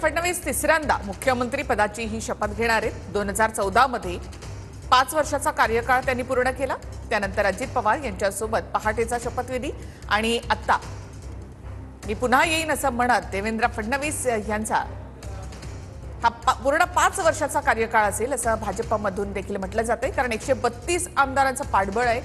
फडणवीस तिसऱ्यांदा मुख्यमंत्री पदाची ही शपथ घेणार आहेत। 2014 मध्ये 5 वर्षाचा कार्यकाळ त्यांनी पूर्ण केला। त्यानंतर अजित पवार यांच्यासोबत पहाटेचा शपथविधी आणि आता मी पुन्हा येईन असं म्हणत देवेंद्र फडणवीस यांचा हा पूर्ण 5 वर्षाचा कार्यकाळ असेल असं भाजपमधून देखील म्हटलं जातंय। कारण 132 आमदारांचं पाठबळ आहे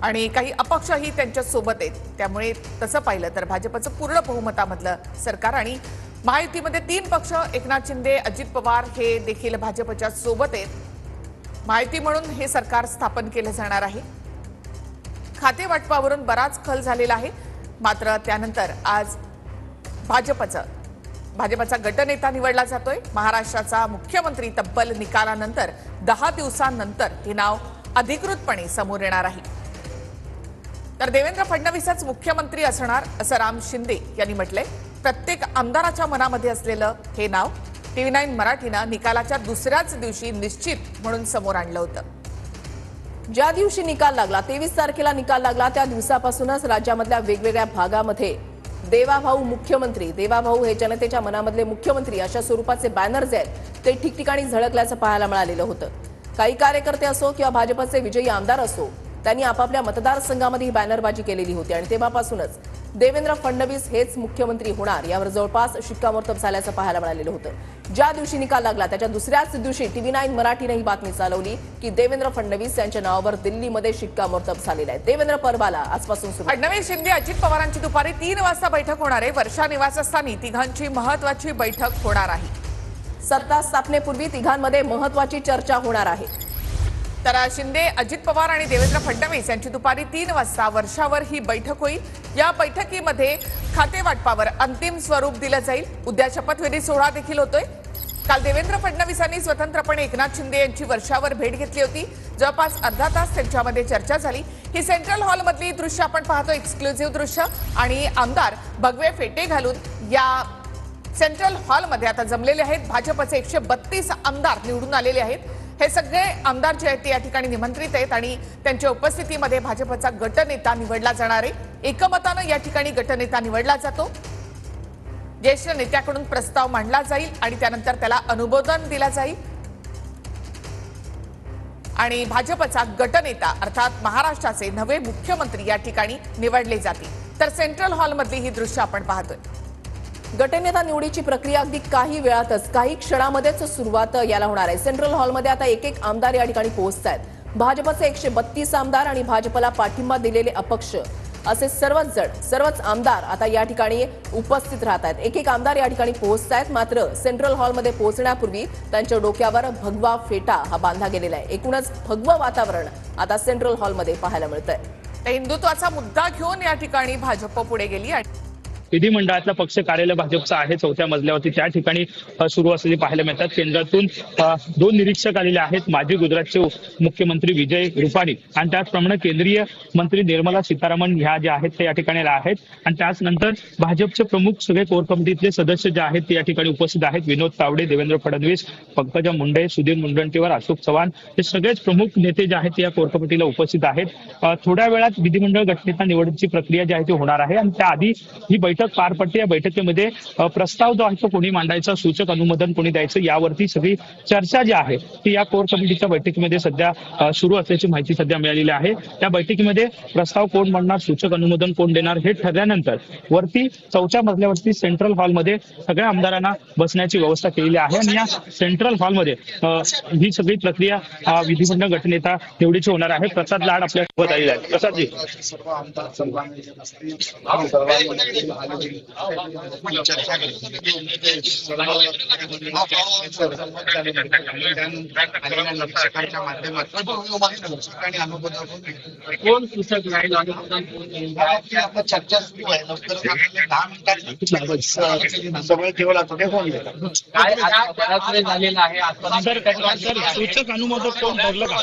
आणि काही अपक्षही त्यांच्या सोबत आहेत। त्यामुळे तसं पाहिलं तर भाजपचं पूर्ण बहुमतामधलं सरकार आणि महायुतीमध्ये 3 पक्ष एकनाथ शिंदे अजित पवार हे देखील भाजपच्या सोबत आहेत। महायुती म्हणून हे सरकार स्थापन केलं जाणार आहे। खाते वाटपावरून बराच खल झालेला आहे। मात्र त्यानंतर आज भाजपचा गटनेता निवडला जातोय। महाराष्ट्राचा मुख्यमंत्री तब्बल निकालानंतर 10 दिवसांनंतर हे नाव अधिकृतपणे समोर येणार आहे। तर देवेंद्र फडणवीसच मुख्यमंत्री असणार असं राम शिंदे यांनी म्हटलंय। प्रत्येक आमदाराच्या मनामध्ये असलेलं हे नाव TV9 मराठीनं निकालाच्या दुसऱ्याच दिवशी निश्चित म्हणून समोर आणलं होतं। ज्या दिवशी निकाल लागला 23 तारखेला निकाल लागला त्या दिवसापासूनच राज्यामधल्या वेगवेगळ्या भागामध्ये देवाभाऊ मुख्यमंत्री, देवाभाऊ हे जनतेच्या मनामधले मुख्यमंत्री अशा स्वरूपाचे बॅनर्स आहेत ते ठिकठिकाणी झळकल्याचं पाहायला मिळालेलं होतं। काही कार्यकर्ते असो किंवा भाजपचे विजयी आमदार असो त्यांनी आपापल्या मतदारसंघामध्ये ही बॅनरबाजी केलेली होती आणि तेव्हापासूनच देवेंद्र फडणवीस हेच मुख्यमंत्री होणार यावर जवळपास शिक्कामोर्तब झाल्याचं पाहायला मिळालेलं होतं। ज्या दिवशी निकाल लागला त्याच्या दुसऱ्याच दिवशी TV9 मराठीने ही बातमी चालवली की देवेंद्र फडणवीस यांच्या नावावर दिल्लीमध्ये शिक्कामोर्तब झालेलं आहे। देवेंद्र पर्वाला आजपासून सुरू। फडणवीस शिंदे अजित पवारांची दुपारी 3 वाजता बैठक होणार आहे। वर्षा निवासस्थानी तिघांची महत्त्वाची बैठक होणार आहे। सत्ता स्थापनेपूर्वी तिघांमध्ये महत्त्वाची चर्चा होणार आहे। तर शिंदे अजित पवार आणि देवेंद्र फडणवीस यांची दुपारी 3 वाजता वर्षावर ही बैठक होईल। या बैठकीमध्ये खाते वाटपावर अंतिम स्वरूप दिलं जाईल। उद्या शपथविधी सोहळा देखील होतोय। काल देवेंद्र फडणवीसांनी स्वतंत्रपणे एकनाथ शिंदे यांची वर्षावर भेट घेतली होती। जवळपास अर्धा तास त्यांच्यामध्ये चर्चा झाली। ही सेंट्रल हॉलमधली दृश्य आपण पाहतो, एक्सक्लुझिव्ह दृश्य आणि आमदार भगवे फेटे घालून या सेंट्रल हॉलमध्ये आता जमलेले आहेत। भाजपचे 132 आमदार निवडून आलेले आहेत। हे सगळे आमदार जे आहेत ते या ठिकाणी निमंत्रित आहेत आणि त्यांच्या उपस्थितीमध्ये भाजपचा गटनेता निवडला जाणार आहे। एकमतानं या ठिकाणी गटनेता निवडला जातो। ज्येष्ठ नेत्याकडून प्रस्ताव मांडला जाईल आणि त्यानंतर त्याला अनुमोदन दिला जाईल आणि भाजपचा गटनेता अर्थात महाराष्ट्राचे नवे मुख्यमंत्री या ठिकाणी निवडले जातील। तर सेंट्रल हॉलमधली ही दृश्य आपण पाहतोय। गटनेता निवडीची प्रक्रिया अगदी काही वेळातच काही क्षणामध्येच सुरुवात याला होणार आहे। सेंट्रल हॉलमध्ये आता एक आमदार या ठिकाणी पोहोचतायत। भाजपचे 132 आमदार आणि भाजपला पाठिंबा दिलेले अपक्ष असे सर्वच आमदार आता या ठिकाणी उपस्थित राहत आहेत। एक आमदार या ठिकाणी पोहोचतायत। मात्र सेंट्रल हॉलमध्ये पोहोचण्यापूर्वी त्यांच्या डोक्यावर भगवा फेटा हा बांधला गेलेला आहे। एकूणच भगवं वातावरण आता सेंट्रल हॉलमध्ये पाहायला मिळतंय। हिंदुत्वाचा मुद्दा घेऊन या ठिकाणी भाजप पुढे गेली आणि विधिमंडळातलं पक्ष कार्यालय भाजपचं आहे 4थ्या मजल्यावरती त्या ठिकाणी सुरू असलेली पाहायला मिळतात। केंद्रातून 2 निरीक्षक आलेले आहेत, माजी गुजरातचे मुख्यमंत्री विजय रुपाणी आणि त्याचप्रमाणे केंद्रीय मंत्री निर्मला सीतारामन ह्या ज्या आहेत ते या ठिकाणी आहेत आणि त्याचनंतर भाजपचे प्रमुख सगळे कोर कमिटीतले सदस्य जे आहेत ते या ठिकाणी उपस्थित आहेत। विनोद तावडे, देवेंद्र फडणवीस, पंकजा मुंडे, सुधीर मुनगंटीवार, अशोक चव्हाण हे सगळेच प्रमुख नेते जे आहेत ते या कोर कमिटीला उपस्थित आहेत। थोड्या वेळात विधिमंडळ गटनेता निवडीची प्रक्रिया जी आहे ती होणार आहे आणि त्याआधी ही बैठक पार पडते। या बैठकीमध्ये प्रस्ताव जो आहे तो कोणी मांडायचा, सूचक अनुमोदन कोणी द्यायचं यावरती सगळी चर्चा जी आहे ती या कोर कमिटीच्या बैठकीमध्ये सध्या सुरू असल्याची माहिती सध्या मिळालेली आहे। त्या बैठकीमध्ये प्रस्ताव कोण मांडणार, सूचक अनुमोदन कोण देणार हे ठरल्यानंतर वरती 4थ्या मजल्यावरती सेंट्रल हॉलमध्ये सगळ्या आमदारांना बसण्याची व्यवस्था केलेली आहे आणि या सेंट्रल हॉलमध्ये ही सगळी प्रक्रिया विधिमंडळ गटनेता निवडीची होणार आहे। प्रसाद लाड आपल्या सोबत आलेले आहेत। प्रसादजी, चर्चा कोण सूचक राहील चर्चा सुरू आहे। लवकरच 10 मिनिटात सगळं ठेवला तो फोन काय झालेलं आहे। सूचक अनुमोदक कोण ठरलं का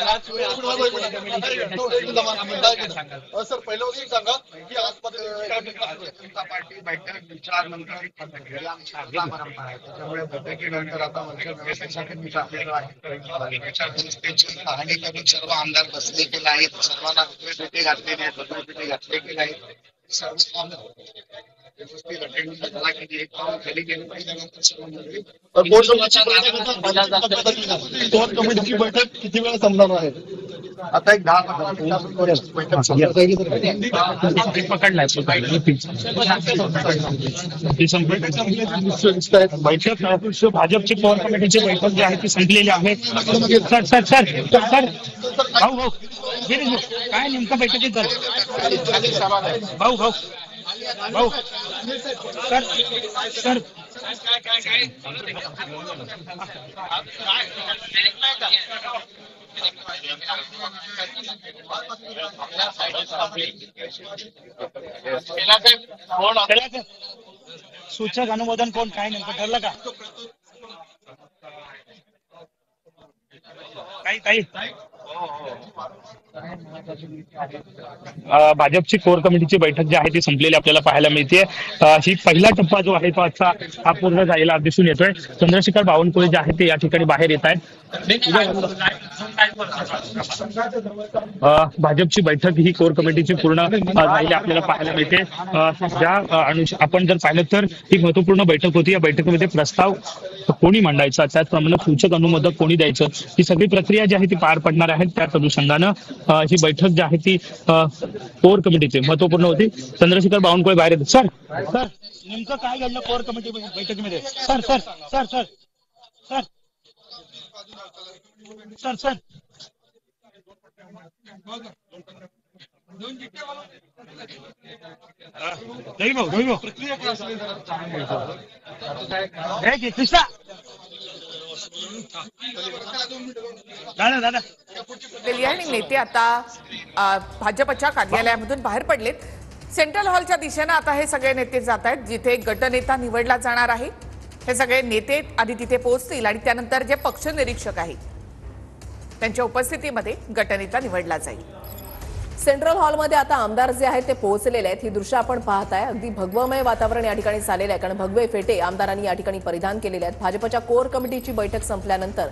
सर? पहिलं सांगा की जनता पार्टी बैठक विचारानंतर परंपरा आहे, त्याच्यामुळे बैठकीनंतर आता वर्षासाठी आपल्याला पाहणी करून सर्व आमदार बसले की नाहीत, सर्वांना भेटे घातलेले आहेत, भेटे घातले की नाहीत, सर्व व्यवस्थित अटेंड झाला की एक पाऊल खाली गेलं पाहिजे. कोर कमिटीची बैठक किती वेळा संपणार आहे? आता एक 10-15 मिनिटांपूर्वी बैठक संपली. पकडलाय बैठक भाजपची कोर कमिटीची बैठक जी आहे ती संपलेली आहे. सर सर सर सर भाऊ भाऊ काय नेमकं बैठकीत झालं? भाऊ भाऊ भाऊ सर सर सूचक अनुमोदन कोण काय नेमकं ठरलं का? काही भाजपची कोर कमिटीची बैठक जी आहे ती संपलेली आपल्याला पाहायला मिळते. ही पहिला टप्पा जो आहे तो आजचा हा पूर्ण झालेला दिसून येतोय. चंद्रशेखर बावनकुळे जे आहे ते या ठिकाणी बाहेर येत आहेत. भाजपची बैठक ही कोर कमिटीची पूर्ण झालेली आपल्याला पाहायला मिळते. आपण जर पाहिलं तर ही महत्वपूर्ण बैठक होती. या बैठकीमध्ये प्रस्ताव कोणी मांडायचा, त्याचप्रमाणे सूचक अनुमोदक कोणी द्यायचं, ही सगळी प्रक्रिया जी आहे ती पार पडणार आहे. त्याच अनुषंगानं ही बैठक जी आहे ती कोर कमिटीची महत्वपूर्ण होती. चंद्रशेखर बावनकुळे बाहेर येतात. सर सर नेमकं काय घडलं कोर कमिटी बैठकीमध्ये? Sir sir sir sir sir sir sir Ravi भाऊ कृष्णा दादा आणि नेते आता भाजपच्या कार्यालयामधून बाहेर पडलेत. सेंट्रल हॉलच्या दिशेनं आता हे सगळे नेते जात आहेत, जिथे गटनेता निवडला जाणार आहे. हे सगळे नेते आधी तिथे पोहोचतील आणि त्यानंतर जे पक्ष निरीक्षक आहेत त्यांच्या उपस्थितीमध्ये गटनेता निवडला जाईल. सेंट्रल हॉलमध्ये आता आमदार जे आहेत ते पोहोचलेले आहेत. ही दृश्य आपण पाहताय. अगदी भगवमय वातावरण या ठिकाणी झालेलं आहे, कारण भगवे फेटे आमदारांनी या ठिकाणी परिधान केलेले आहेत. भाजपच्या कोर कमिटीची बैठक संपल्यानंतर